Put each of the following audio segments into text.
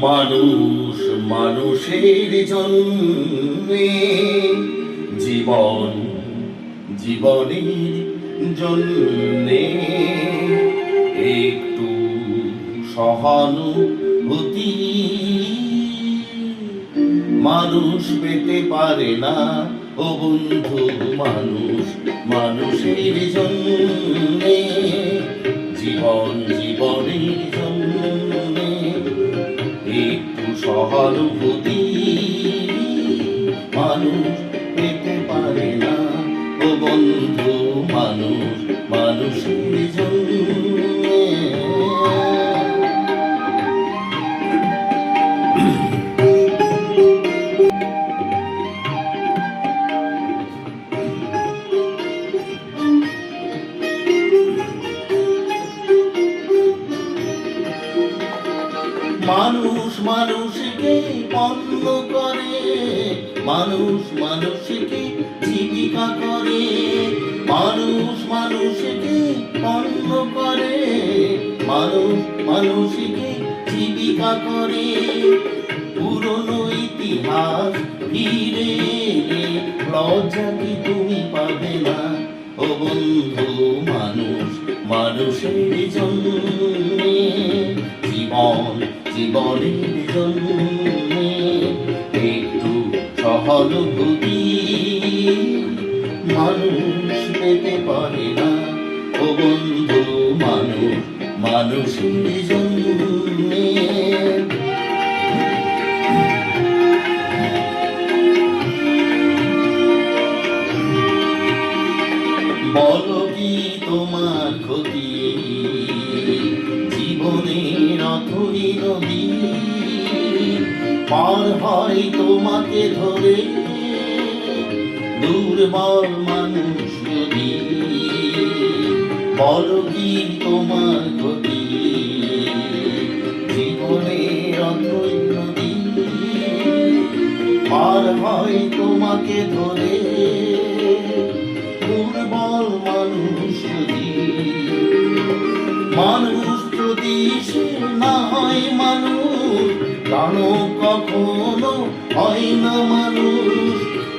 মানুষ মানুষের জন্যে, জীবন জীবনের জন্যে একটু সহানুভূতি মানুষ পেতে পারে না ও বন্ধু। মানুষ মানুষের জন্যে, জীবন জীবনের জন্যে একটু সহানুভূতি মানুষ পেতে পারে না ও বন্ধু। মানুষ মানুষের জন্যে। মানুষ মানুষকে পণ্য করে, মানুষ মানুষকে জীবিকা করে, মানুষ মানুষকে পণ্য করে, মানুষ মানুষকে জীবিকা করে। পুরনো ইতিহাস ফিরে এলে লজ্জা কি তুমি পাবে না ও বন্ধু। মানুষ মানুষের জন্যে, জীবন জীবনের জন্যে একটু সহানুভূতি মানুষ পেতে পারে না ও বন্ধু। মানুষ মানুষের জন্যে। বলো কি তোমার ক্ষতি, জীবনের অথই নদী পার হয় তোমাকে ধরে দুর্বল মানুষ যদি। বলো কি তোমার ক্ষতি, জীবনের অথই নদী পার হয় তোমাকে ধরে দুর্বল মানুষ যদি। মানুষ যদি সে না হয় মানুষ, জানো কখনো হয় না মানুষ।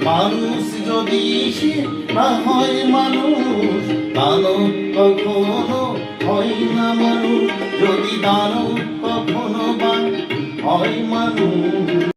মানুষ যদি সে না হয় মানুষ, জানো কখনো হয় না মানুষ। যদি জানো কখনো বা হয় মানুষ।